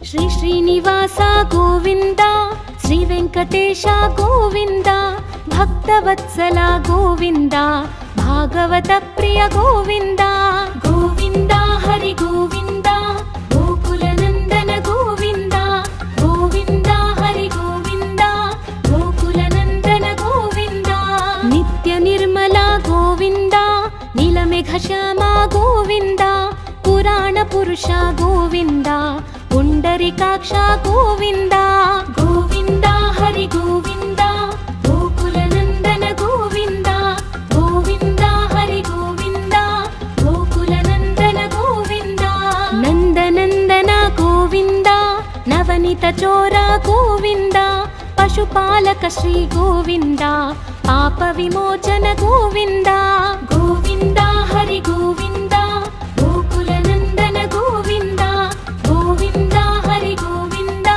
శ్రీ శ్రీనివాస గోవింద, శ్రీ వెంకటేశ గోవింద, భక్తవత్సల గోవింద, భాగవత ప్రియ గోవింద. గోవింద హరి గోవింద, గోకుల నందన గోవింద. గోవింద హరి గోవింద, గోకుల నందన గోవింద. నిత్య నిర్మల గోవింద, నీలమేఘ శ్యామ గోవింద, పురాణ పురుష గోవింద, పుండరీకాక్ష గోవింద. గోవింద హరి గోవింద, గోకుల నందన గోవింద. గోవింద హరి గోవింద, గోకుల నందన గోవింద. నందనందన గోవింద, నవనీత చోర గోవింద, పశుపాలక శ్రీ గోవింద, పాప విమోచన గోవింద. గోవింద హరి గోవింద, గోకుల నందన గోవింద. గోవింద హరి గోవింద,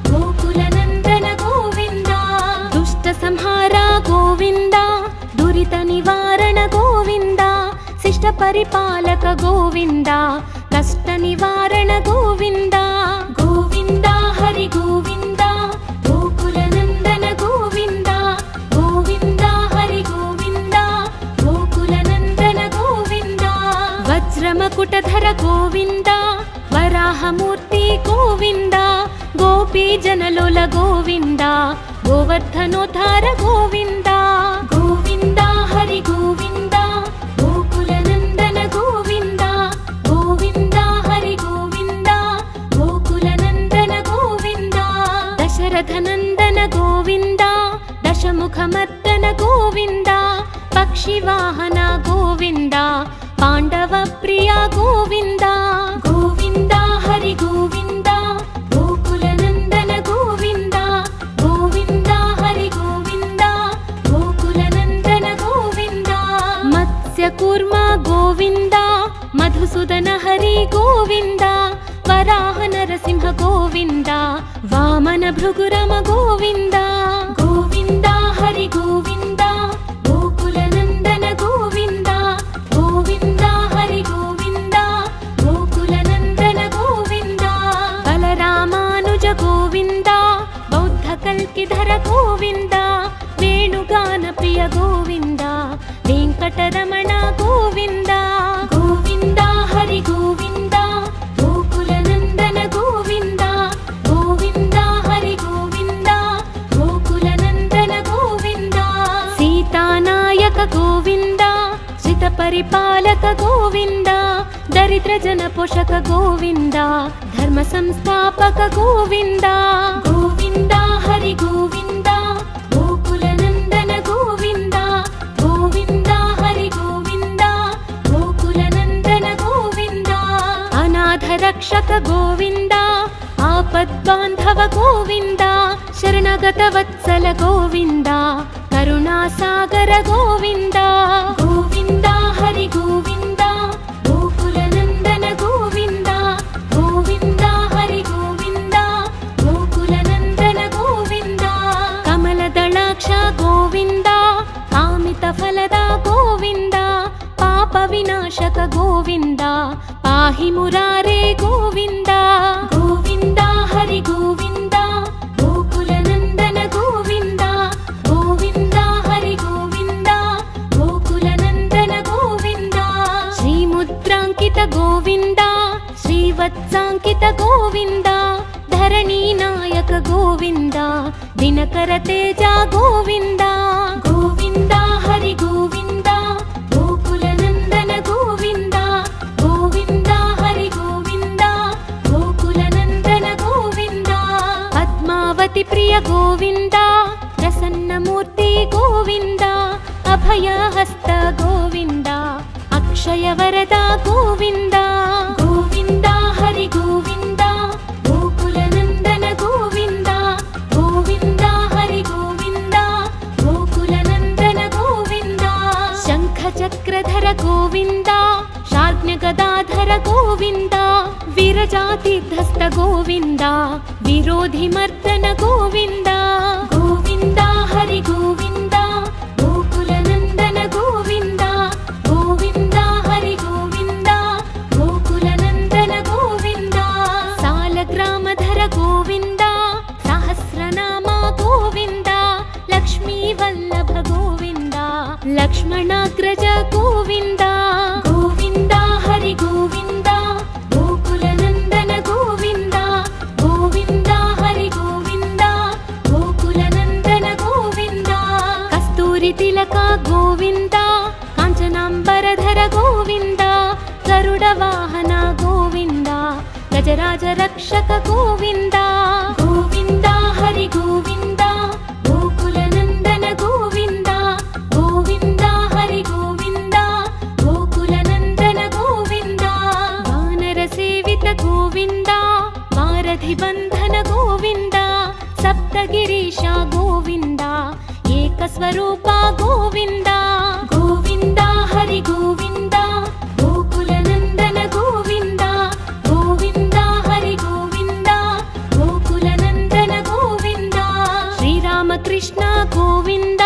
గోకుల నందన గోవింద. దుష్ట సంహార గోవింద, దురిత నివారణ గోవింద, శిష్ట పరిపాలక గోవింద, కష్ట నివారణ గోవింద. గోవింద హరి గోవింద, గోకుల నందన గోవింద. గోవింద హరి గోవింద, గోకుల నందన గోవింద. వజ్రమకుటధర గోవింద, వరాహమూర్తి గోవింద, గోపీ జనలోల గోవింద, గోవర్ధనోద్ధార గోవింద. గోవింద హరి గోవింద, గోకుల నందన గోవింద. గోవింద హరి గోవింద, గోకుల నందన గోవింద. దశరథ నందన గోవింద, దశముఖమర్దన గోవింద, పక్షివాహన గోవింద, పాండవ ప్రియ గోవింద. గోవింద హరి గోవింద, గోకుల నందన గోవింద. గోవింద హరి గోవింద, గోకుల నందన గోవింద. మత్స్య కూర్మ గోవింద, మధుసూదన హరి గోవింద, వరాహ నరసింహ గోవింద, వామన భృగురమ గోవింద. గోవింద హరి గోవింద, గోకుల నందన గోవింద. గోవింద హరి గోవింద, గోకుల నందన గోవింద. బలరామానుజ గోవింద, బౌద్ధ కల్కిధర గోవింద, వేణుగాన ప్రియ గోవింద, వెంకటరమణ గోవింద. గోవింద హరి గోవింద, గోకుల నందన గోవింద. గోవింద హరి గోవింద, గోకుల నందన గోవింద. సీతానాయక గోవింద, శ్రిత పరిపాలక గోవింద, దరిద్ర జన పోషక గోవింద, ధర్మ సంస్థాపక గోవింద. గోవింద హరి గోవింద, గోకుల నందన గోవింద. గోవింద హరి గోవింద, గోకుల నందన గోవింద. అనాథ రక్షక గోవింద, ఆపద్బాంధవ గోవింద, శరణగత వత్సల గోవింద, కరుణాసాగర గోవింద. గోవింద హరి గోవింద, గోకుల నందన గోవింద. గోవింద హరి గోవింద, గోకుల నందన గోవింద. కమలదళాక్ష గోవింద, కామిత ఫలద గోవింద, పాప వినాశక గోవింద, పాహి మురారే గోవింద. గోవింద హరి గోవింద, గోకుల నందన గోవింద. గోవింద హరి గోవింద, గోకుల నందన గోవింద. శ్రీముద్రాంకిత గోవింద, శ్రీవత్సాంకిత గోవింద, ధరణీ నాయక గోవింద, దినకర తేజ గోవింద. గోవింద హరి గోవింద, గోకుల నందన గోవింద. గోవింద హరి గోవింద, గోకుల నందన గోవింద. పద్మావతి ప్రియ గోవింద, ప్రసన్నమూర్తి గోవింద, అభయహస్త గోవింద, అక్షయ వరద గోవింద. గోవింద హరి గోవింద, గోకుల నందన గోవింద. గోవింద హరి గోవింద, గోకుల నందన గోవింద. శంఖ చక్రధర గోవింద, శార్జ్ఞ గదాధర గోవింద, విరజాతిధస్త గోవింద, విరోధి మర్దన గోవింద. గోవింద హరి గోవింద, గోకుల నందన గోవింద. గోవింద హరి గోవింద, గోకుల నందన గోవింద. సాలగ్రామధర లక్ష్మణాగ్రజ గోవింద గోవింద హరి గోవింద గోకులనందన గోవింద గోవింద హరి గోవింద గోకులనందన గోవింద కస్తూరి తిలక గోవింద కాంచనాంబరధర గోవింద గరుడ వాహన గోవింద గజరాజ రక్షక గోవింద గోవింద హరి గోవింద గోకులనందన గోవింద గోవింద హరి గోవింద గోకులనందన గోవింద వానర సేవిత గోవింద వారధి బంధన గోవింద సప్తగిరీశ గోవింద ఏకస్వరూప గోవింద గోవింద హరి గోవింద గోకులనందన గోవింద గోవింద హరి గోవింద గోకులనందన గోవింద శ్రీరామకృష్ణ గోవింద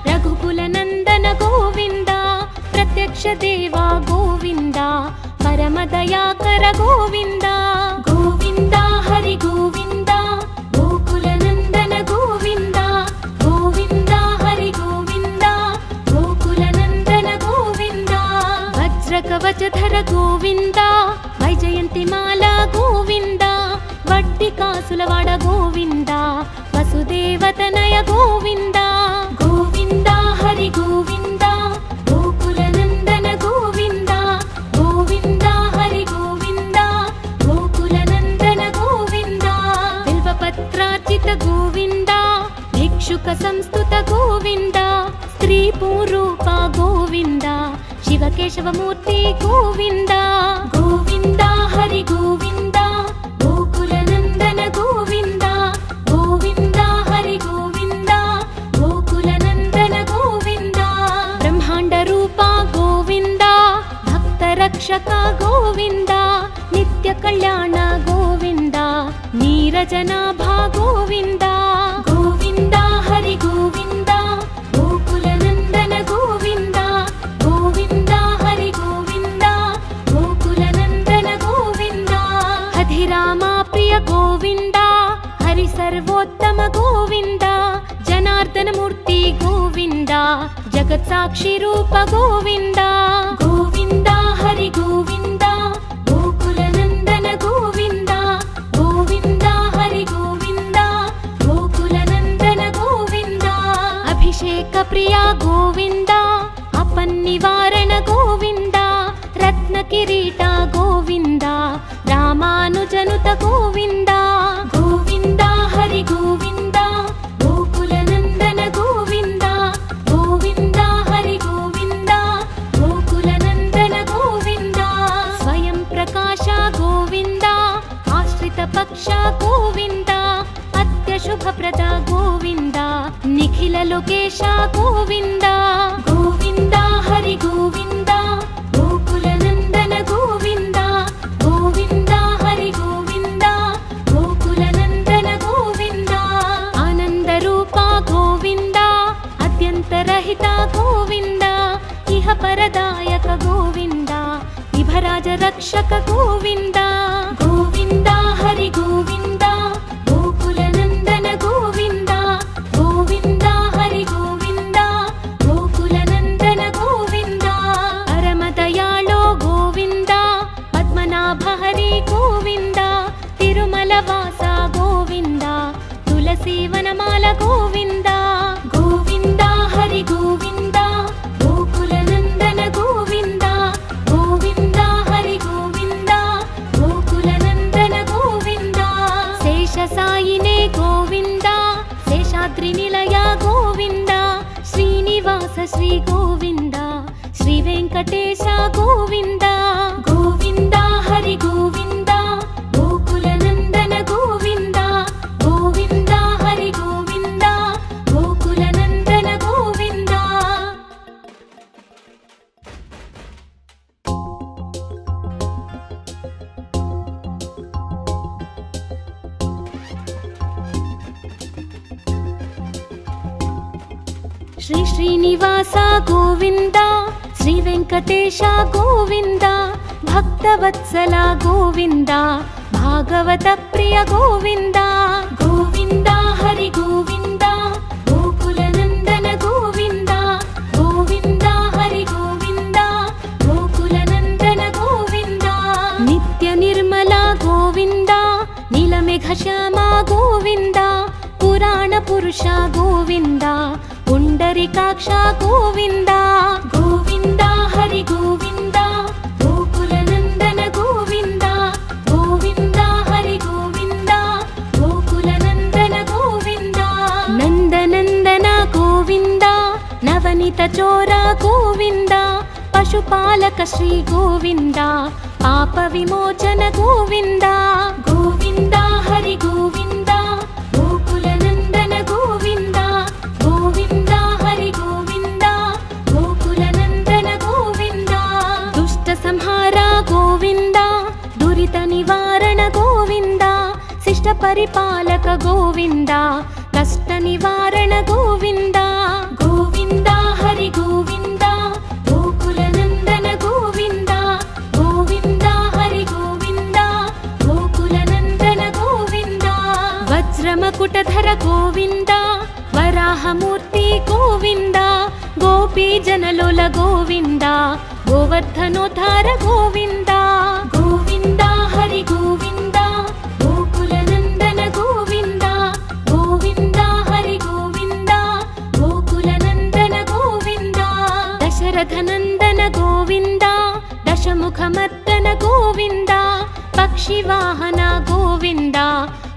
రఘుకులనందన గోవింద ప్రత్యక్ష దేవ గోవింద పరమదయాకర గోవింద గోవింద హరి గోవింద గోకులనందన గోవింద గోవింద హరి గోవింద గోకులనందన గోవింద వజ్రకవచధర గోవింద వైజయంతిమాల గోవింద వడ్డి కాసులవాడ గోవింద వసుదేవతనయ గోవింద గోవింద హరి గోవింద గోకులనందన గోవింద గోవింద హరి గోవింద గోకులనందన గోవింద బిల్వపత్రార్చిత గోవింద భిక్షుక సంస్తుత గోవింద స్త్రీ పూరూప గోవింద శివకేశవమూర్తి గోవింద గోవింద హరి గోవింద గోకులనందన గోవింద గోవింద హరి గోవింద గోకులనందన గోవింద బ్రహ్మాండ రూప గోవింద భక్త రక్షక గోవింద నిత్య కళ్యాణ గోవింద నీరజనాభ గోవింద గోవింద హరి గోవింద గోకులనందన గోవింద గోవింద హరి గోవింద గోకులనందన గోవింద అధిరామ ప్రియ గోవింద హరి సర్వోత్తమ గోవింద జనార్దన మూర్తి గోవింద జగత్ సాక్షి రూప గోవింద గోవింద హరి గోవింద గోకులనందన గోవింద గోవింద హరి గోవింద గోకులనందన గోవింద అభిషేక ప్రియ గోవింద అపన్నివారణ గోవింద రత్న కిరీట గోవింద రామానుజనుత గోవింద గోవింద హరి గోవింద గోకులనందన గోవింద గోవింద హరి గోవింద గోకులనందన గోవింద స్వయం ప్రకాశ గోవింద ఆశ్రిత పక్ష గోవింద అత్యశుభప్రద గోవింద నిఖిల లోకేశ గోవింద గోవింద హరి గోవింద గోకులనందన గోవింద గోవింద హరి గోవింద గోకులనందన గోవింద ఆనంద రూప గోవింద అత్యంతరహిత గోవింద ఇహ పరదాయక గోవింద ఇభరాజ రక్షక గోవింద గోవింద హరి గోవింద గోకులనందన గోవింద గోవింద హరి గోవింద గోకులనందన గోవింద పరమదయాళో గోవింద పద్మనాభ హరి గోవింద తిరుమల వాస గోవింద తులసి వనమాల గోవింద గోవింద హరి గోవింద గోకులనందన గోవింద గోవింద హరి గోవింద గోకులనందన గోవింద శేష సాయినే గోవింద శేషాద్రి నిలయ గోవింద శ్రీనివాస శ్రీ గోవింద శ్రీ వెంకటేశ గోవింద గోవింద హరి గోవింద గోకులనందన గోవింద గోవింద హరి గోవింద గోకులనందన గోవింద శ్రీ శ్రీనివాస గోవింద శ్రీ వెంకటేశ గోవింద భక్తవత్సల గోవింద భాగవత ప్రియ గోవింద గోవింద హరి గోవింద గోకులనందన గోవింద గోవింద श्यामा गोविन्द पुराणपुरुष गोविन्द पुण्डरीकाक्ष गोविन्द गोविन्द हरि गोविन्द गोकुलनन्दन गोविन्द गोविन्द हरि गोविन्द गोकुलनन्दन गोविन्द नन्दनन्दन गोविन्द नवनीत चोर गोविन्द पशुपालक श्री गोविन्द पाप विमोचन गोविन्द गोविन्द हरि गोविन्द गोकुलनन्दन गोविन्द गोविन्द हरि गोविन्द गोकुलनन्दन गोविन्द दुष्ट संहार गोविन्द दुरित निवारण गोविन्द शिष्ट परिपालक गोविन्द कष्ट निवारण गोविन्द गोविन्द हरि गोविन्द गोकुलनन्दन गोविन्द गोविन्द हरि गोविन्द गोकुलनन्दन गोविन्द वज्रमकुटधर गोविन्द वराहमूर्ति गोविन्द गोपीजनलोल गोविन्द गोवर्धनोद्धार गोविन्द गोविन्द हरि गोविन्द गोकुलनन्दन गोविन्द गोविन्द हरि गोविन्द गोकुलनन्दन गोविन्द दशरथनन्दन गोविन्द दशमुखमर्दन गोविन्द पक्षिवाहन गोविन्द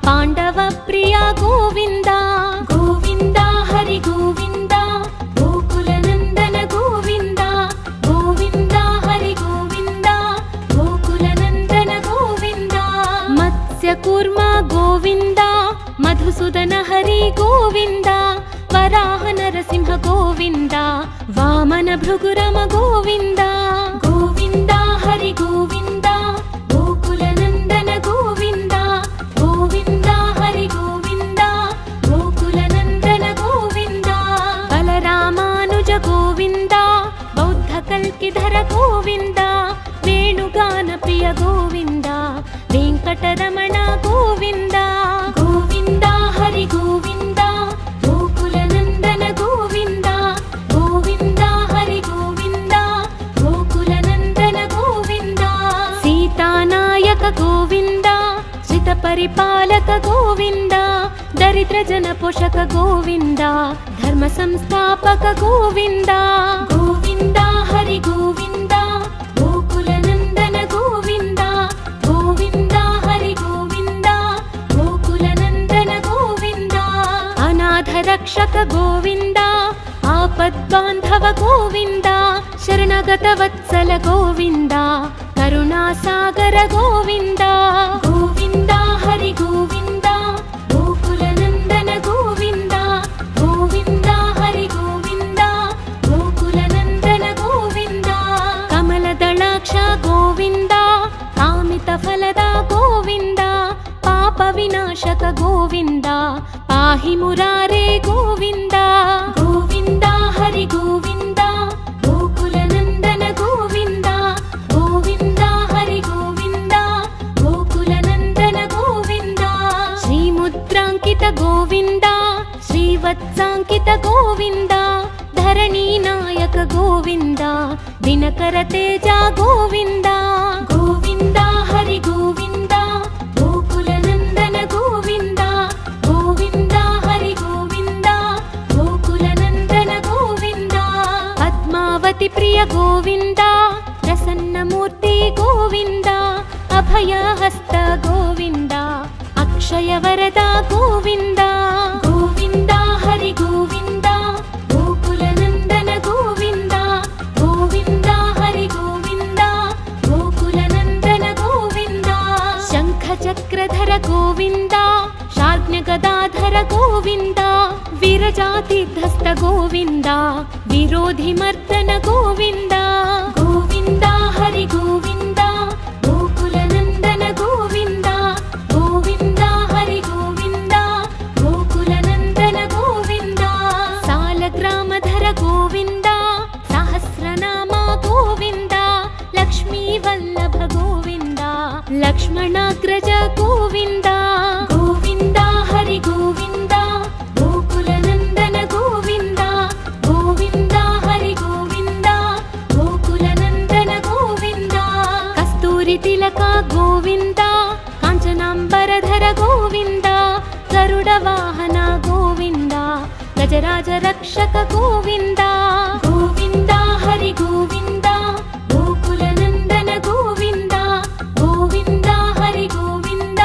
पाण्डवप्रिय गोविन्द गोविन्द हरि गोविन्द गोकुलनन्दन गोविन्द गोविन्द हरि गोविन्द गोकुलनन्दन गोविन्द मत्स्यकूर्म गोविन्द मधुसूदन हरि गोविन्द वराह नरसिंह गोविन्द वामन भृगुरम गोविन्द गोविन्द हरि गोविन्द गोकुलनन्दन गोविन्द गोविन्द हरि गोविन्द गोकुलनन्दन गोविन्द बलरामानुज गोविन्द बौद्धकल्किधर गोविन्द वेणुगान प्रिय गोविन्द वेङ्कटरमण गोविन्द गोविन्द हरि गोविन्द गोकुलनन्दन गोविन्द गोविन्द हरि गोविन्द गोकुलनन्दन गोविन्द सीतानायक गोविन्द श्रितपरिपालक गोविन्द दरिद्रजनपोषक गोविन्द धर्मसंस्थापक गोविन्द गोविन्द हरि गोविन्द गोकुलनन्दन गोविन्द गोविन्द हरि गोविन्द गोकुलनन्दन गोविन्द अनाथरक्षक गोविन्द आपद्बान्धव गोविन्द शरणगतवत्सल गोविन्द करुणासागर गोविन्द गोविन्द हरि गोविन्द गोकुलनन्दन गोविन्द गोविन्द हरि गोविन्द गोकुलनन्दन गोविन्द कमलदलाक्ष गोविन्द कामितफलद गोविन्द पापविनाशक गोविन्द पाहि मुरारे गोविन्द गोविन्द हरि गोविन्द गोकुलनन्दन गोविन्द गोविन्द हरि गोविन्द गोकुलनन्दन गोविन्द श्रीमुद्राङ्कित गोविन्द श्रीवत्साङ्कित गोविन्द धरणीनायक गोविन्द दिनकर तेज गोविन्द गोविन्द हरि गोविन्द गोकुलनन्दन गोविन्द गोविन्द हरि गोविन्द गोकुलनन्दन गोविन्द पद्मावती प्रिय गोविन्द प्रसन्नमूर्ति गोविन्द अभयहस्त गोविन्द अक्षयवरद गोविन्द गोविन्द हरि गोविन्द गोकुलनन्दन गोविन्द गोविन्द हरि गोविन्द गोकुलनन्दन गोविन्द शङ्खचक्रधर गोविन्द शार्ङ्गगदाधर गोविन्द वीरजातिधस्त गोविन्द विरोधिमर्दन गोविन्द गोविन्द हरि गोविन्द गोकुलनन्दन गोविन्द गोविन्द हरि गोविन्द गोकुलनन्दन गोविन्द सालग्रामधर गोविन्द सहस्रनाम गोविन्द लक्ष्मीवल्लभ गोविन्द लक्ष्मणाग्रज गोविन्द गोविन्द हरि गोविन्द गोकुलनन्दन गोविन्द गोविन्द हरि गोविन्द गोकुलनन्दन गोविन्द कस्तूरी तिलक गोविन्द काञ्चनाम्बरधर गोविन्द गरुडवाहन गोविन्द गजराज रक्षक गोविन्द गोविन्द हरि गोविन्द गोकुलनन्दन गोविन्द गोविन्द हरि गोविन्द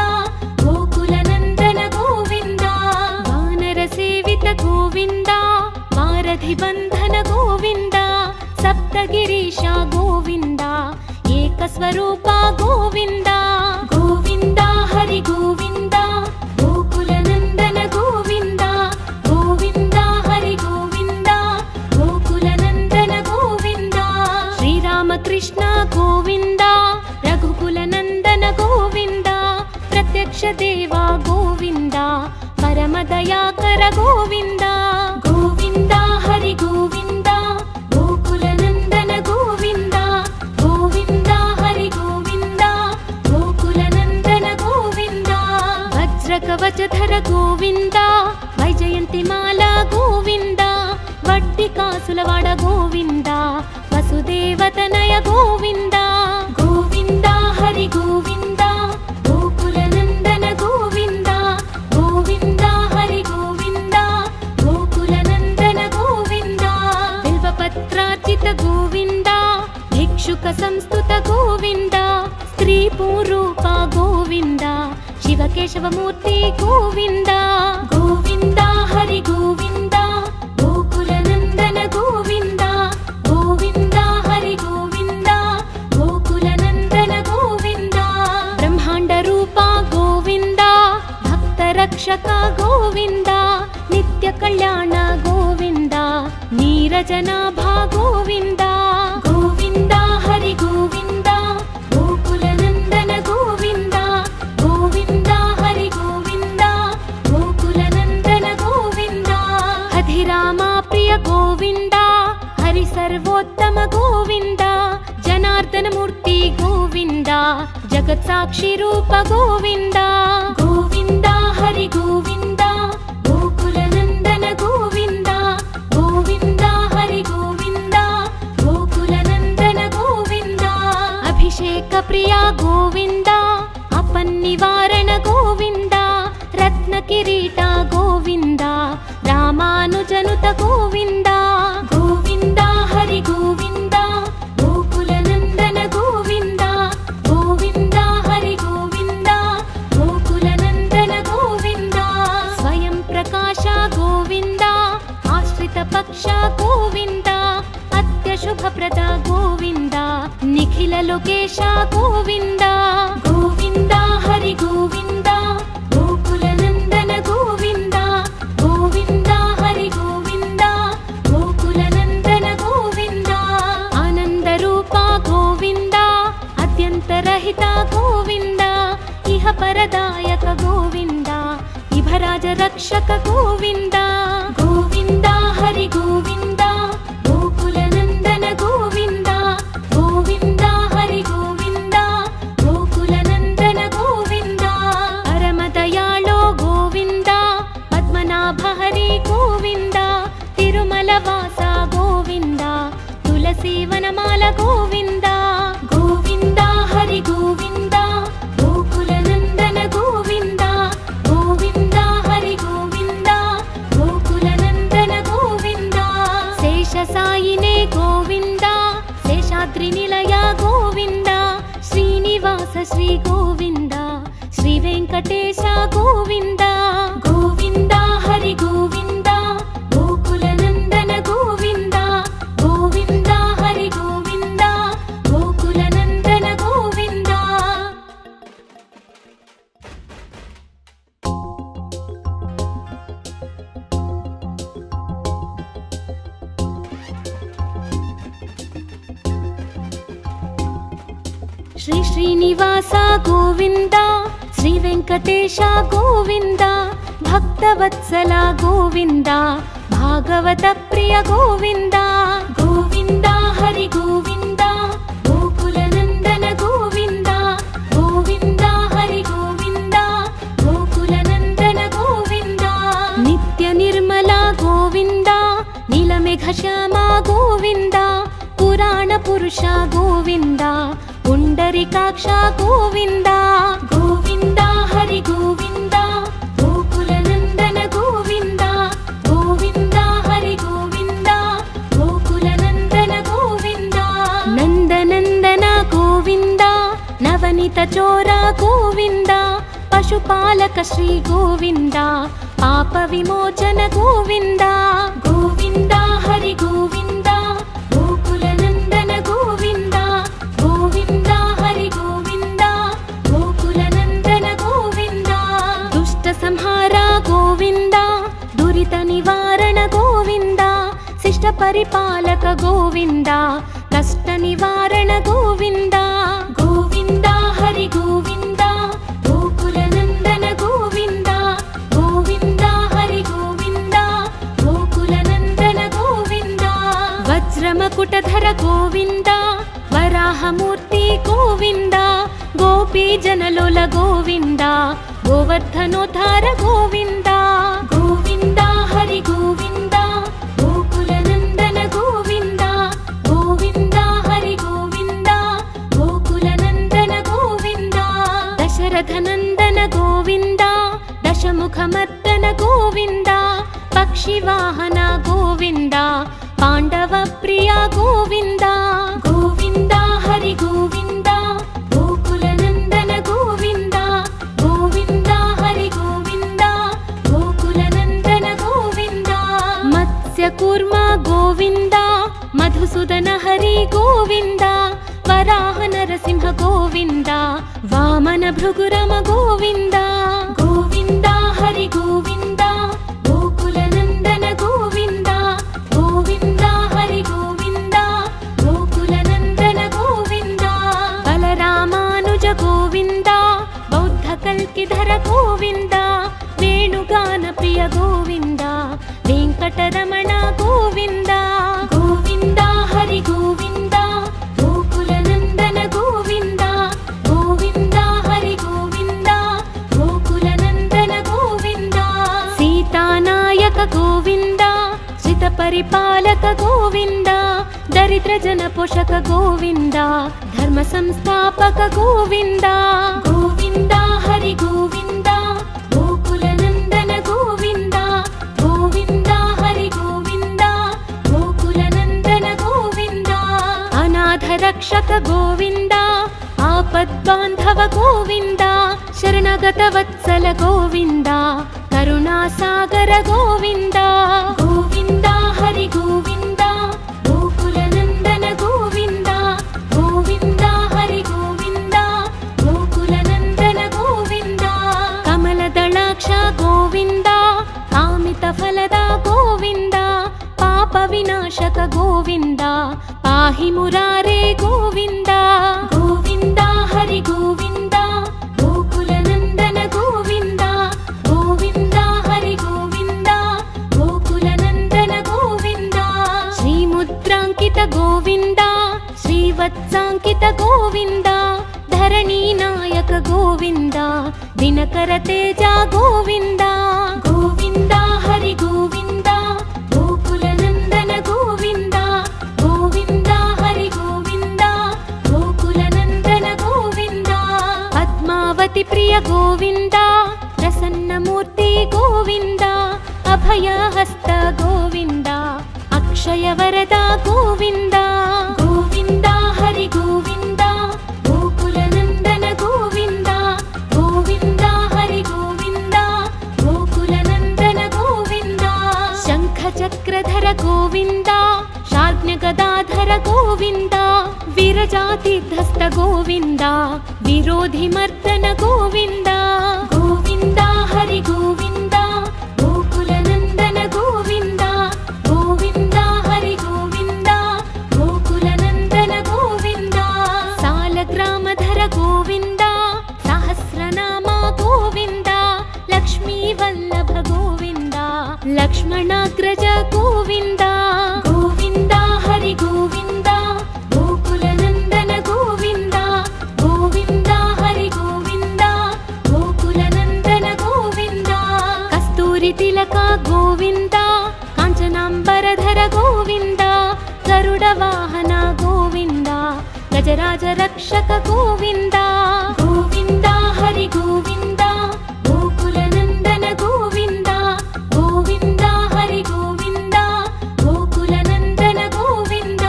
गोकुलनन्दन गोविन्द वानरसेवित गोविन्द वारधि बन्धन गोविन्द सप्तगिरीश गोविन्द एकस्वरूप गोविन्द गोविन्द हरि गोविन्द गोकुलनन्दन गोविन्द गोविन्द हरि गोविन्द गोकुलनन्दन गोविन्द श्रीरामकृष्ण गोविन्द रघुकुलनन्दन गोविन्द प्रत्यक्ष देव गोविन्द परमदयाकर गोविन्द गोविन्द हरि गोविन्द गोकुलनन्दन गोविन्द गोविन्द हरि गोविन्द गोकुलनन्दन गोविन्द वज्रकवचधर गोविन्द वैजयन्तिमाला गोविन्द वड्डिकासुलवाड गोविन्द वसुदेवतनय गोविन्द गोविन्द हरि गोविन्द गोकुलनन्दन गोविन्द गोविन्द हरि गोविन्द गोकुलनन्दन गोविन्द बिल्वपत्रार्चित गोविन्द भिक्षुक संस्तुत गोविन्द स्त्रीपूरूप गोविन्द शिवकेशवमूर्ति गोविन्द गोविन्द हरि गोविन्द गोकुलनन्दन गोविन्द गोविन्द हरि गोविन्द गोकुलनन्दन गोविन्द ब्रह्माण्डरूप गोविन्द भक्तरक्षक गोविन्द नित्यकल्याण गोविन्द नीरजनाभा गोविन्द गोविन्द हरि गोविन्द गोकुलनन्दन गोविन्द गोविन्द हरि गोविन्द गोकुलनन्दन गोविन्द हधिरामा प्रिय गोविन्द हरि सर्वोत्तम गोविन्द जनार्दनमूर्ति गोविन्द जगत्साक्षि रूप गोविन्द गोविन्द हरि गोविन्द गोकुलनन्दन गोविन्द गोविन्द हरि गोविन्द गोकुलनन्दन गोविन्द अभिषेक प्रिय गोविन्द अपन्निवारण गोविन्द रत्नकिरीट गोविन्द रामानुजनुत गोविन्द गोविन्द हरि गोविन्द गोकुलनन्दन गोविन्द गोविन्द हरि गोविन्द गोकुलनन्दन गोविन्द स्वयं प्रकाश गोविन्द आश्रित पक्ष गोविन्द अत्यशुभप्रद गोविन्द निखिल लोकेश गोविन्द गोविन्द हरि गोविन्द गोकुलनन्दन गोविन्द गोविन्द हरि गोविन्द गोकुलनन्दन गोविन्द आनन्दरूप गोविन्द अत्यन्तरहित गोविन्द इह परदायक गोविन्द इभराज रक्षक गोविन्द गोविन्द हरि गोविन्द गोकुलनन्दन गोविन्द गोविन्द हरि गोविन्द गोकुलनन्दन गोविन्द परमदयाळो गोविन्द पद्मनाभ हरि गोविन्द तिरुमलवास गोविन्द तुलसीवनमाल गोविन्द गोविन्द हरि गोविन्द गोकुलनन्दन गोविन्द गोविन्द हरि गोविन्द गोकुलनन्दन गोविन्द शेषसायिने गोविन्द शेषाद्रिनिलय गोविन्द श्रीनिवास श्री गोविन्द श्रीवेङ्कटेश गोविन्द गोविन्द हरि गोविन्द गोकुलनन्दन गोविन्द गोविन्द हरि गोविन्द गोकुलनन्दन गोविन्द श्री श्रीनिवास गोविन्द श्री वेङ्कटेश गोविन्द भक्तवत्सल गोविन्द भागवत प्रिय गोविन्द गोविन्द हरि गोविन्द गोकुलनन्दन गोविन्द गोविन्द हरि गोविन्द गोकुलनन्दन गोविन्द नित्य निर्मल गोविन्द नीलमेघश्याम गोविन्द पुराण पुरुष गोविन्द पुण्डरीकाक्ष गोविन्द गोविन्द हरि गोविन्द गोकुलनन्दन वनित चोरा गोविन्द पशुपालक श्री गोविन्द पाप विमोचन गोविन्द गोविन्द हरि गोविन्द गोकुल नन्दन गोविन्द गोविन्द हरि गोविन्द गोकुल नन्दन गोविन्द दुष्ट संहार गोविन्द दुरित निवारण गोविन्द शिष्ट परिपालक गोविन्द कष्ट निवारण गोविन्द गोविन्द हरि गोविन्द गोकुल नन्दन गोविन्द गोविन्द हरि गोविन्द गोकुल नन्दन गोविन्द वज्रमकुटधर गोविन्द वराहमूर्ति गोविन्द गोपी जनलोल गोविन्द गोवर्धनोद्धार गोविन्द गोविन्द हरि गोविन्द गोकुल नन्दन गोविन्द गोविन्द हरि गोविन्द गोकुल नन्दन गोविन्द दशरथ नन्दन गोविन्द दशमुखमर्दन गोविन्द पक्षिवाहन गोविन्द पाण्डव प्रिय गोविन्द गोविन्द हरि गोविन्द गोकुल नन्दन गोविन्द गोविन्द हरि गोविन्द गोकुल नन्दन गोविन्द मत्स्यकूर्म गोविन्द मधुसूदन हरि गोविन्द वराह नरसिंह गोविन्द वामन भृगुरम गोविन्द गोविन्द हरि गोविन्द गोकुल नन्दन गोविन्द गोविन्द हरि गोविन्द गोकुल नन्दन गोविन्द बलरामानुज गोविन्द बौद्ध कल्किधर गोविन्द वेणुगान प्रिय गोविन्द वेङ्कटरमण गोविन्द गोविन्द हरि गोविन्द गोकुल नन्दन गोविन्द गोविन्द हरि गोविन्द गोकुल नन्दन गोविन्द सीतानायक गोविन्द श्रित परिपालक गोविन्द दरिद्र जन पोषक गोविन्द धर्म संस्थापक गोविन्द गोविन्द हरि गोविन्द गोकुल नन्दन गोविन्द गोविन्द हरि गोविन्द गोकुल नन्दन गोविन्द अनाथ रक्षक गोविन्द आपद्बान्धव गोविन्द शरणगत वत्सल गोविन्द करुणासागर गोविन्द गोविन्द हरि गोविन्द गोकुल नन्दन गोविन्द गोविन्द हरि गोविन्द गोकुल नन्दन गोविन्द कमलदलाक्ष गोविन्द कामित फलद गोविन्द पाप विनाशक गोविन्द पाहि मुरारे गोविन्द गोविन्द हरि गोविन्द गोकुल नन्दन गोविन्द गोविन्द हरि गोविन्द गोकुल नन्दन गोविन्द श्रीमुद्राङ्कित गोविन्द श्रीवत्साङ्कित गोविन्द धरणीनायक गोविन्द दिनकर तेज गोविन्द गोविन्द हरि गोविन्द गोकुल नन्दन गोविन्द गोविन्द हरि गोविन्द गोकुल नन्दन गोविन्द पद्मावती प्रिय गोविन्द प्रसन्नमूर्ति गोविन्द अभयहस्त गोविन्द अक्षय वरद गोविन्द गोविन्द हरि गोविन्द गोकुल नन्दन गोविन्द गोविन्द हरि गोविन्द गोकुल नन्दन गोविन्द शङ्ख चक्रधर गोविन्द शार्ङ्गगदाधर गोविन्द वीरजातिधस्त गोविन्द विरोधिमर्दन गोविन्द गोविन्द हरि गोविन्द गोकुल नन्दन गोविन्द गोविन्द हरि गोविन्द गोकुल नन्दन गोविन्द सालग्रामधर गोविन्द सहस्रनाम गोविन्द लक्ष्मी वल्लभ गोविन्द लक्ष्मणाग्रज गोविन्द गोविन्द हरि गोविन्द गोकुल नन्दन गोविन्द गोविन्द हरि गोविन्द गोकुल नन्दन गोविन्द कस्तूरि तिलक गोविन्द काञ्चनाम्बरधर गोविन्द गरुड वाहन गोविन्द गजराज रक्षक गोविन्द गोविन्द हरि गोविन्द गोकुल नन्दन गोविन्द गोविन्द हरि गोविन्द गोकुल नन्दन गोविन्द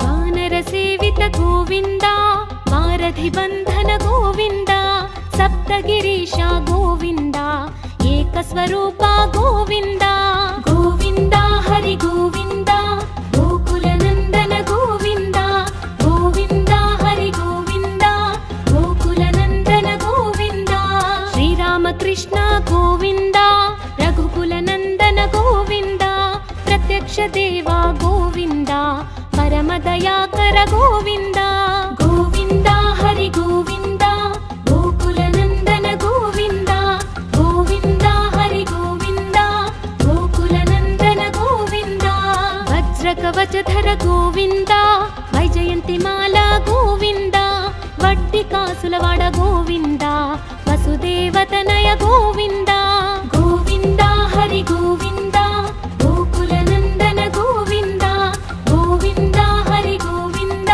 वानर सेवित गोविन्द वार जलधिबन्धन गोविन्द सप्तगिरीश गोविन्द एकस्वरूप गोविन्द गोविन्द हरि गोविन्द गोकुलनन्दन गोविन्द गोविन्द हरि गोविन्द गोकुलनन्दन गोविन्द श्रीरामकृष्ण गोविन्द रघुकुलनन्दन गोविन्द प्रत्यक्ष देवा गोविन्द परमदयाकर गोविन्द गोविन्द हरि गोविन्द गोकुलनन्दन गोविन्द गोविन्द हरि गोविन्द गोकुलनन्दन गोविन्द वज्रकवचधर गोविन्द वैजयन्तिमाला गोविन्द वड्डिकासुलवाड गोविन्द वसुदेवतनय गोविन्द गोविन्द हरि गोविन्द गोकुलनन्दन गोविन्द गोविन्द हरि गोविन्द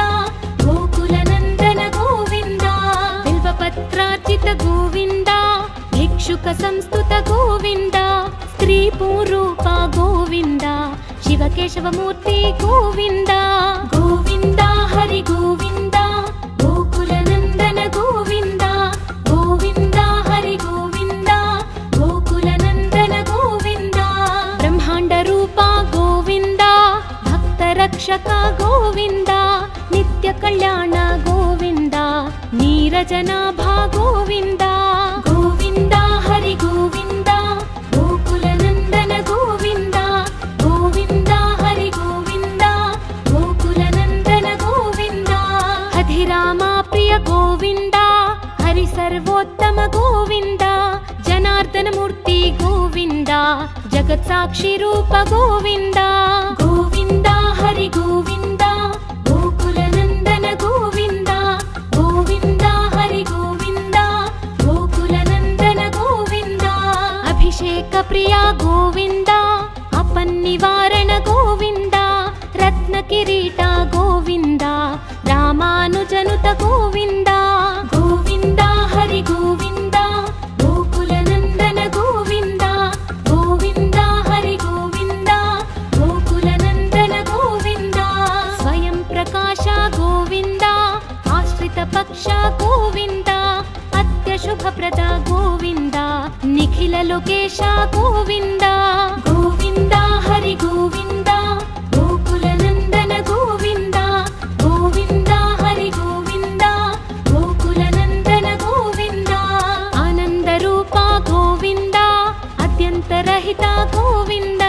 गोकुलनन्दन गोविन्द बिल्वपत्रार्चित गोविन्द भिक्षुक संस्तुत गोविन्द स्त्रीपूरूप गोविन्द शिवकेशवमूर्ति गोविन्द गोविन्द हरि गोविन्द गोकुलनन्दन गोविन्द गोविन्द हरि गोविन्द गोकुलनन्दन गोविन्द ब्रह्माण्डरूप गोविन्द भक्तरक्षक गोविन्द नित्यकल्याण गोविन्द नीरजनाभा गोविन्द गोविन्द हरि गोविन्द गोकुलनन्दन गोविन्द गोविन्द हरि गोविन्द गोकुलनन्दन गोविन्द हधिरामा प्रिय गोविन्द हरि सर्वोत्तम गोविन्द जनार्दनमूर्ति गोविन्द जगत्साक्षि रूप गोविन्द गोविन्द हरि गोविन्द गोकुलनन्दन गोविन्द गोविन्द हरि गोविन्द गोकुलनन्दन गोविन्द अभिषेक प्रिय गोविन्द अपन्निवारण गोविन्द रत्नकिरीट गोविन्द रामानुजनुत गोविन्द गोविन्द हरि गोविन्द गोकुलनन्दन गोविन्द गोविन्द हरि गोविन्द गोकुलनन्दन गोविन्द स्वयं प्रकाश गोविन्द आश्रित पक्ष गोविन्द अत्यशुभप्रद गोविन्द निखिल लोकेश गोविन्द गोविन्द हरि गोविन्द गोकुलनन्दन गोविन्द गोविन्द हरि गोविन्द गोकुलनन्दन गोविन्द आनन्दरूप गोविन्द अत्यन्तरहित गोविन्द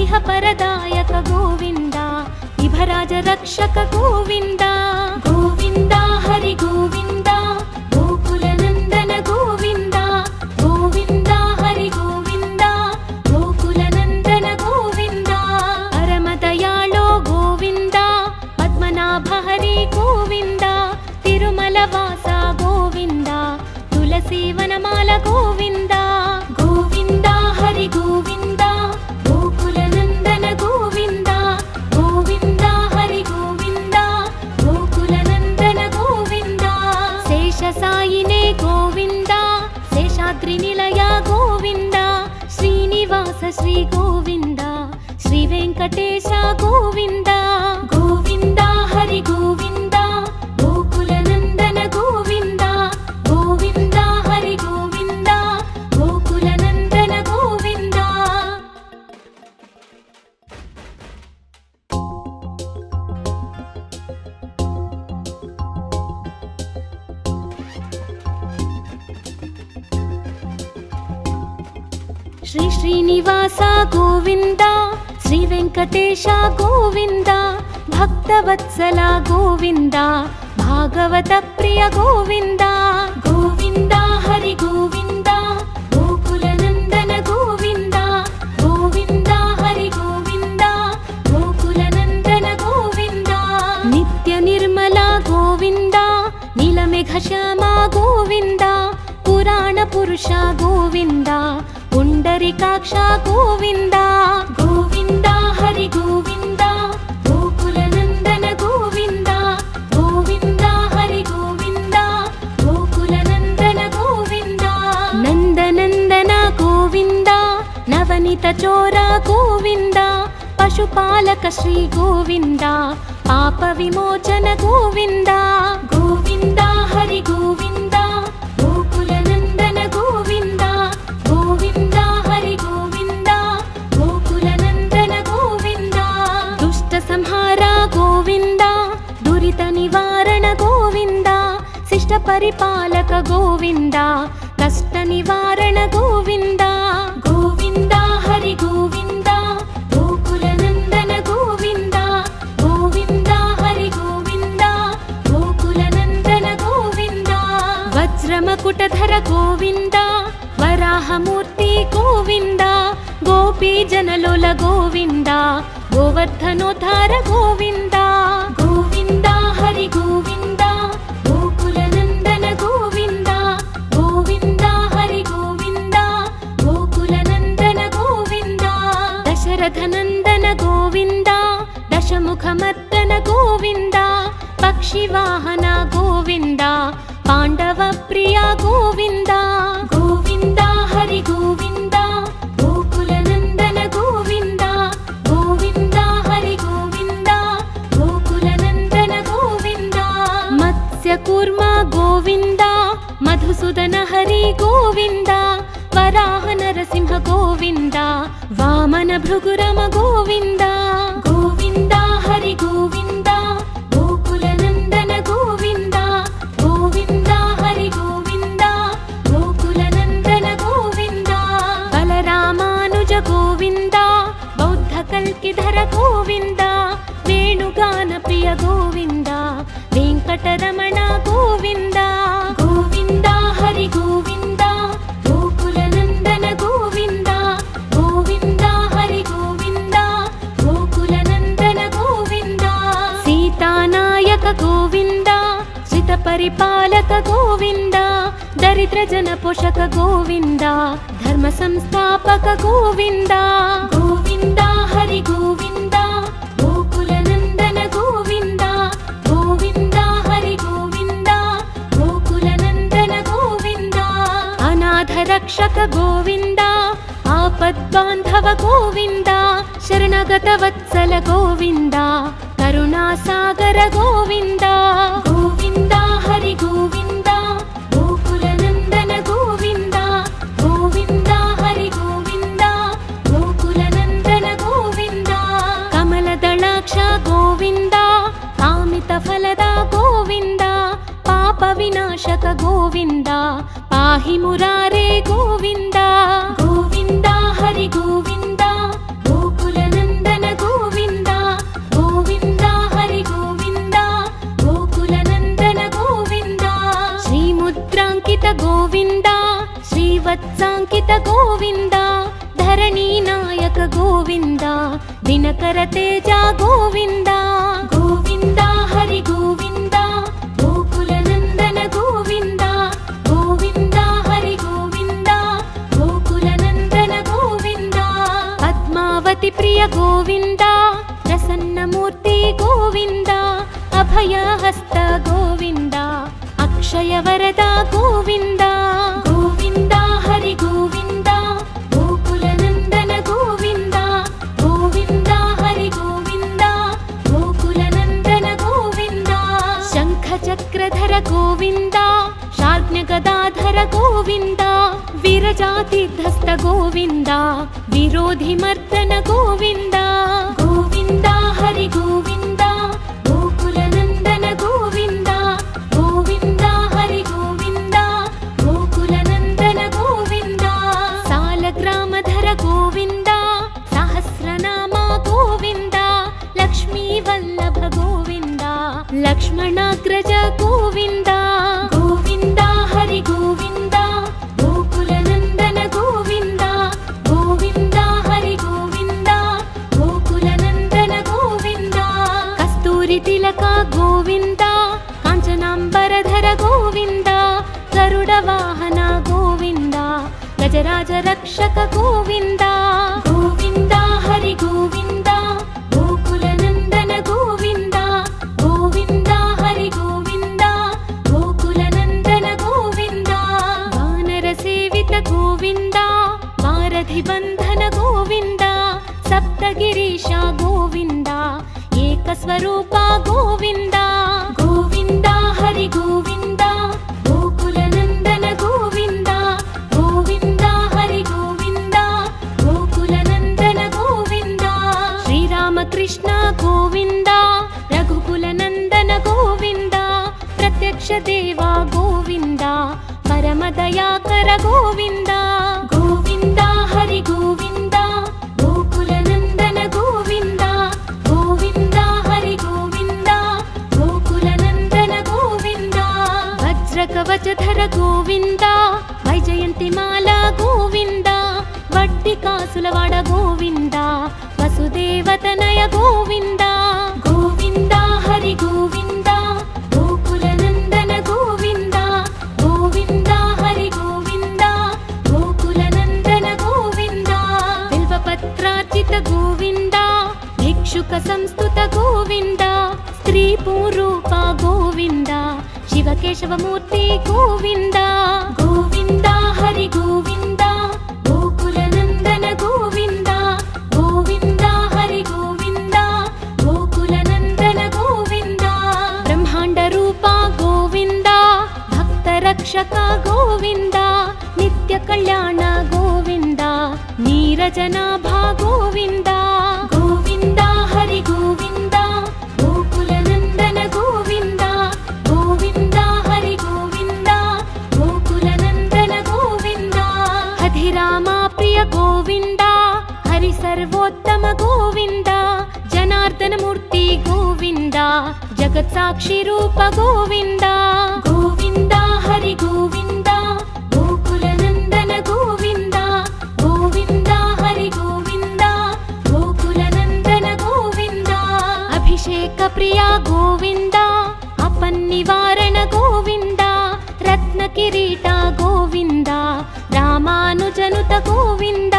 इह परदायक गोविन्द इभराज रक्षक गोविन्द गोविन्द हरि गोविन्द गोकुलनन्दन गोविन्द गोविन्द हरि गोविन्द गोकुलनन्दन गोविन्द परमदयाळो गोविन्द पद्मनाभ हरि गोविन्द तिरुमलवास गोविन्द तुलसीवनमाल गोविन्द गोविन्द हरि गोविन्द गोकुलनन्दन गोविन्द गोविन्द हरि गोविन्द गोकुलनन्दन गोविन्द शेषसायिने गोविन्द शेषाद्रिनिलय गोविन्द श्रीनिवास श्री गोविन्द श्रीवेङ्कटेश गोविन्द गोविन्द हरि गोविन्द गोकुलनन्दन गोविन्द गोविन्द हरि गोविन्द गोकुलनन्दन गोविन्द श्री श्रीनिवास गोविन्द श्री वेङ्कटेश गोविन्द भक्तवत्सल गोविन्द भागवत प्रिय गोविन्द गोविन्द हरि गोविन्द गोकुलनन्दन गोविन्द गोविन्द हरि गोविन्द गोकुलनन्दन गोविन्द नित्य निर्मल गोविन्द नीलमेघ श्याम गोविन्द पुराण पुरुष गोविन्द पुण्डरीकाक्ष गोविन्द गोविन्द हरि गोविन्द गोकुलनन्दन गोविन्द गोविन्द हरि गोविन्द गोकुलनन्दन गोविन्द नन्दनन्दन गोविन्द नवनीत चोर गोविन्द पशुपालक श्री गोविन्द पाप विमोचन गोविन्द गोविन्द హరి గోవింద గోకుల నందన గోవింద గోవింద హరి గోవింద గోకుల నందన గోవింద దుష్ట సంహార గోవింద దురిత నివారణ గోవింద శిష్ట పరిపాలక గోవింద కష్ట నివారణ గోవింద గోవింద హరి గోవింద గోకుల నందన గోవింద గోవింద హరి గోవింద గోకుల నందన గోవింద వజ్రమకుటధర గోవింద వరాహమూర్తి గోవింద గోపీ జనలోల గోవింద గోవర్ధనోద్ధార గోవింద గోవింద హరి గోవింద గోకుల నందన గోవింద గోవింద హరి గోవింద గోకుల నందన గోవింద దశరథ నందన గోవింద దశముఖమర్దన గోవింద పక్షివాహన గోవింద పాండవ ప్రియ గోవింద గోవింద హరి గోవింద గోకుల నందన గోవింద గోవింద హరి గోవింద గోకుల నందన గోవింద మత్స్య కూర్మ గోవింద మధుసూదన హరి గోవింద వరాహ నరసింహ గోవింద వామన భృగురమ గోవింద గోవింద హరి గోవింద గోకుల నందన గోవింద గోవింద హరి గోవింద గోకుల నందన గోవింద బలరామానుజ గోవింద బౌద్ధ కల్కిధర గోవింద వేణుగాన ప్రియ గోవింద వెంకటరమణ గోవింద గోవింద హరి గోవింద గోకుల నందన గోవింద గోవింద హరి గోవింద గోకుల నందన గోవింద సీతానాయక గోవింద శ్రిత పరిపాలక గోవింద దరిద్ర జన పోషక గోవింద ధర్మ సంస్థాపక గోవింద గోవింద హరి గోవింద గోకుల నందన గోవింద గోవింద హరి గోవింద గోకుల నందన గోవింద అనాథ రక్షక గోవింద ఆపద్బాంధవ గోవింద శరణగత వత్సల గోవింద కరుణాసాగర గోవింద గోవింద హరి గోవింద గోకుల నందన గోవింద గోవింద హరి గోవింద గోకుల నందన గోవింద కమలదళాక్ష గోవింద కామిత ఫలద గోవింద పాప వినాశక గోవింద పాహి మురారే గోవింద గోవింద హరి గోవింద గోకుల నందన గోవింద గోవింద హరి గోవింద గోకుల నందన గోవింద శ్రీముద్రాంకిత గోవింద శ్రీవత్సాంకిత గోవింద ధరణీ నాయక గోవింద దినకర తేజ గోవింద గోవింద హరి గోవింద గోకుల నందన గోవింద గోవింద హరి గోవింద గోకుల నందన గోవింద పద్మావతి ప్రియ గోవింద ప్రసన్నమూర్తి గోవింద అభయహస్త గోవింద అక్షయ వరద గోవింద గోవింద హరి గోవింద గోకుల నందన గోవింద గోవింద హరి గోవింద గోకుల నందన గోవింద శంఖ చక్రధర గోవింద శార్జ్ఞ గదాధర గోవింద విరజాతిధస్త గోవింద విరోధి మర్దన గోవింద గోవింద హరి గోవింద గోకుల నందన గోవింద గోవింద హరి గోవింద గోకుల నందన గోవింద సాలగ్రామధర గోవింద సహస్రనామ గోవింద లక్ష్మీ వల్లభ గోవింద లక్ష్మణాగ్రజ గోవింద గోవింద హరి గోవింద గోకుల నందన గోవింద గోవింద హరి గోవింద గోకుల నందన గోవింద కస్తూరి తిలక గోవింద కాంచనాంబరధర గోవింద గరుడ వాహన గోవింద గజరాజ రక్షక గోవింద గోవింద హరి గోవింద గోకుల నందన గోవింద గోవింద హరి గోవింద గోకుల నందన గోవింద వానర సేవిత గోవింద వారధి బంధన గోవింద సప్తగిరీశ గోవింద ఏకస్వరూప గోవింద గోవింద హరి గోవింద గోవింద ప్రత్యక్ష దేవా గోవింద పరమదయాకర గోవింద గోవింద హరి గోవింద గోకుల నందన గోవింద గోవింద హరి గోవింద గోకుల నందన గోవింద వజ్రకవచధర గోవింద వైజయంతిమాల గోవింద వడ్డి కాసులవాడ గోవింద వసుదేవతనయ గోవింద గోవింద హరి గోవింద గోకుల నందన గోవింద గోవింద హరి గోవింద గోకుల నందన గోవింద బిల్వపత్రార్చిత గోవింద భిక్షుక సంస్తుత గోవింద స్త్రీ పూరూప గోవింద శివకేశవమూర్తి గోవింద గోవింద హరి గోవింద గోకుల నందన గోవింద గోవింద హరి గోవింద గోకుల నందన గోవింద బ్రహ్మాండ రూప గోవింద భక్త రక్షక గోవింద నిత్య కళ్యాణ గోవింద నీరజనాభా గోవింద గోవింద హరి గోవింద గోకుల నందన గోవింద గోవింద హరి గోవింద గోకుల నందన గోవింద అధిరామ ప్రియ గోవింద హరి సర్వోత్తమ గోవింద జనార్దన మూర్తి గోవింద జగత్ సాక్షి రూప గోవింద గోవింద హరి గోవింద గోకుల నందన గోవింద గోవింద హరి గోవింద గోకుల నందన గోవింద అభిషేక ప్రియ గోవింద అపన్నివారణ గోవింద రత్న కిరీట గోవింద రామానుజనుత గోవింద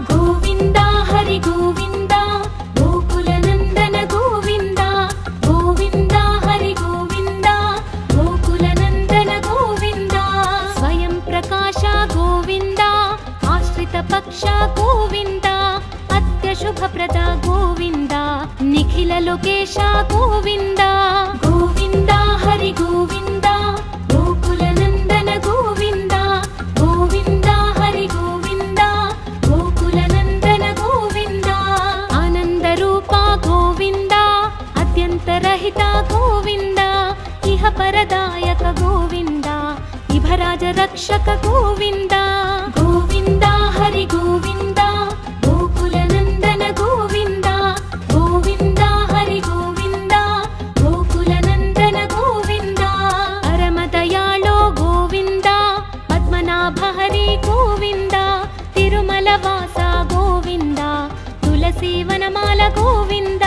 గోవింద హరి గోవింద గోకుల నందన గోవింద గోవింద హరి గోవింద గోకుల నందన గోవింద స్వయం ప్రకాశ గోవింద ఆశ్రిత పక్ష గోవింద అత్యశుభప్రద గోవింద నిఖిల లోకేశ గోవింద గోవింద హరి గోవింద గోకుల నందన గోవింద గోవింద హరి గోవింద గోకుల నందన గోవింద ఆనంద రూప గోవింద అత్యంతరహిత గోవింద ఇహ పరదాయక గోవింద ఇభరాజ రక్షక గోవింద గోవింద హరి గోవింద గోకుల నందన గోవింద గోవింద హరి గోవింద గోకుల నందన గోవింద పరమదయాళో గోవింద పద్మనాభ హరి గోవింద తిరుమల వాస గోవింద తులసి వనమాల గోవింద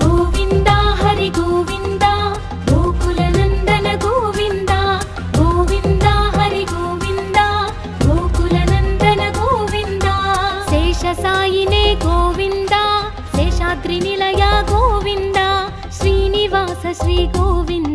గోవింద హరి గోవింద గోకుల నందన గోవింద గోవింద హరి గోవింద గోకుల నందన గోవింద శేష సాయినే గోవింద శేషాద్రి నిలయ గోవింద శ్రీనివాస శ్రీ గోవింద